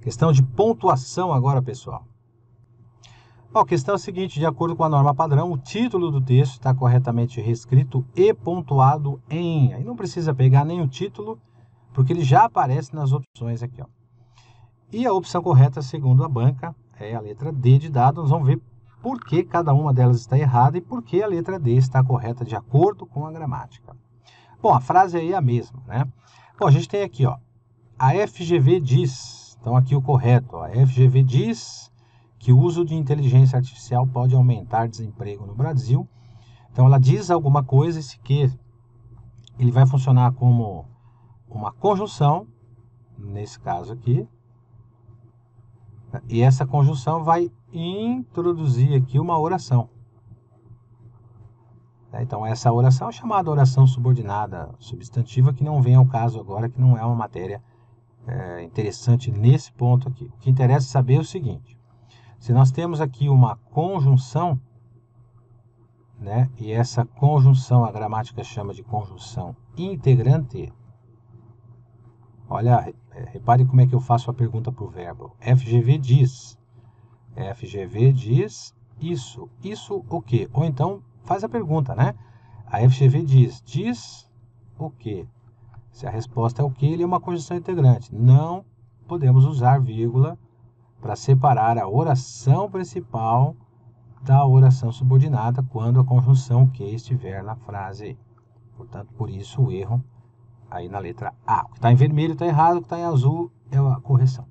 Questão de pontuação agora, pessoal. Bom, a questão é a seguinte: de acordo com a norma padrão, o título do texto está corretamente reescrito e pontuado em. Aí não precisa pegar nem o título, porque ele já aparece nas opções aqui, ó. E a opção correta, segundo a banca, é a letra D de dado. Nós vamos ver por que cada uma delas está errada e por que a letra D está correta de acordo com a gramática. Bom, a frase aí é a mesma, né? Bom, a gente tem aqui, ó, a FGV diz, então aqui o correto, ó, a FGV diz que o uso de inteligência artificial pode aumentar desemprego no Brasil. Então ela diz alguma coisa, esse que ele vai funcionar como uma conjunção, nesse caso aqui, e essa conjunção vai introduzir aqui uma oração. Então essa oração é chamada oração subordinada substantiva, que não vem ao caso agora, que não é uma matéria interessante nesse ponto aqui. O que interessa saber é o seguinte: se nós temos aqui uma conjunção, né, e essa conjunção a gramática chama de conjunção integrante, olha, repare como é que eu faço a pergunta para o verbo. FGV diz isso. Isso o quê? Ou então faz a pergunta, né? A FGV diz o quê? Se a resposta é o quê, ele é uma conjunção integrante. Não podemos usar vírgula para separar a oração principal da oração subordinada quando a conjunção que estiver na frase. Portanto, por isso o erro aí na letra A. O que está em vermelho está errado, o que está em azul é a correção.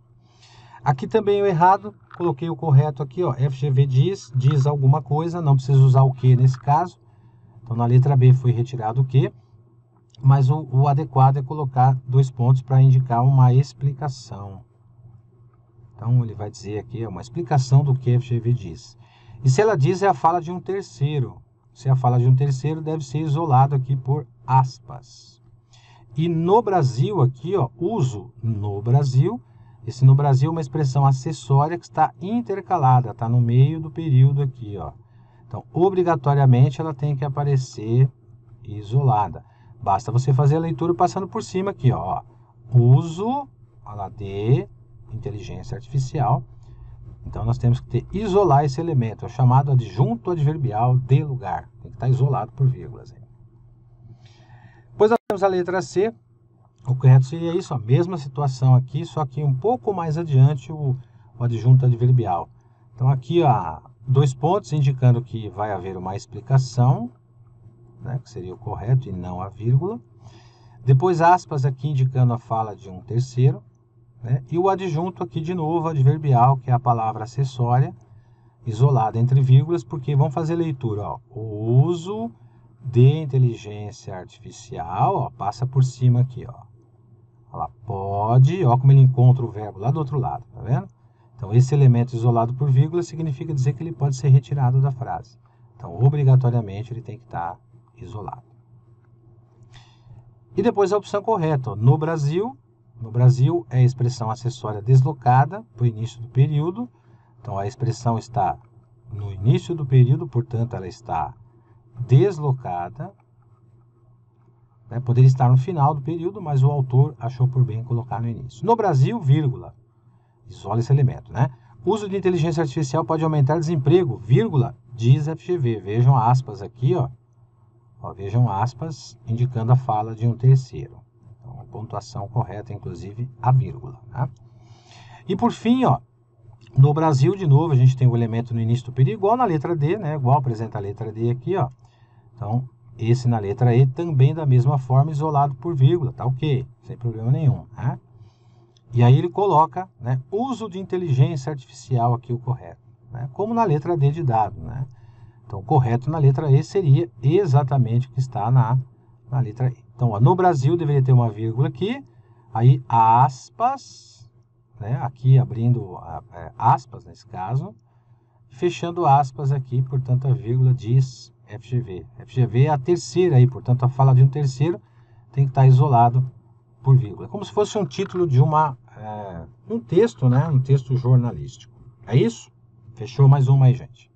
Aqui também o errado, coloquei o correto aqui, ó, FGV diz alguma coisa, não precisa usar o que nesse caso. Então na letra B foi retirado o que, mas o adequado é colocar 2 pontos para indicar uma explicação. Então ele vai dizer aqui, é uma explicação do que FGV diz. E se ela diz, é a fala de um terceiro. Se é a fala de um terceiro, deve ser isolado aqui por aspas. E no Brasil aqui, ó, uso no Brasil. Esse no Brasil é uma expressão acessória que está intercalada, está no meio do período aqui, ó. Então, obrigatoriamente, ela tem que aparecer isolada. Basta você fazer a leitura passando por cima aqui, ó. Uso, olha lá, de inteligência artificial. Então, nós temos que isolar esse elemento, é o chamado adjunto adverbial de lugar. Tem que estar isolado por vírgulas. Depois nós temos a letra C. O correto seria isso, a mesma situação aqui, só que um pouco mais adiante o adjunto adverbial. Então aqui, ó, 2 pontos indicando que vai haver uma explicação, né, que seria o correto e não a vírgula. Depois aspas aqui indicando a fala de um terceiro, né, e o adjunto aqui de novo, adverbial, que é a palavra acessória, isolada entre vírgulas, porque vamos fazer leitura, ó, o uso de inteligência artificial, ó, passa por cima aqui, ó. Ela pode, ó como ele encontra o verbo lá do outro lado, tá vendo? Então, esse elemento isolado por vírgula significa dizer que ele pode ser retirado da frase. Então, obrigatoriamente, ele tem que estar isolado. E depois a opção correta, ó, no Brasil é a expressão acessória deslocada para o início do período. Então, a expressão está no início do período, portanto, ela está deslocada. Poderia estar no final do período, mas o autor achou por bem colocar no início. No Brasil, vírgula, isola esse elemento, né? O uso de inteligência artificial pode aumentar desemprego, vírgula, diz FGV. Vejam aspas aqui, ó. Vejam aspas indicando a fala de um terceiro. Então, a pontuação correta, inclusive, a vírgula, né? E por fim, ó, no Brasil, de novo, a gente tem o elemento no início do período, igual na letra D, né? Igual apresenta a letra D aqui, ó. Então, esse na letra E também da mesma forma, isolado por vírgula, tá ok, sem problema nenhum, né? E aí ele coloca, né, uso de inteligência artificial aqui o correto, né? Como na letra D de dado, né? Então, o correto na letra E seria exatamente o que está na letra E. Então, ó, no Brasil deveria ter uma vírgula aqui, aí aspas, né, aqui abrindo aspas nesse caso, fechando aspas aqui, portanto a vírgula diz FGV. FGV é a terceira aí, portanto a fala de um terceiro tem que estar isolado por vírgula. Como se fosse um título de um texto, né? Um texto jornalístico. É isso? Fechou mais uma aí, gente.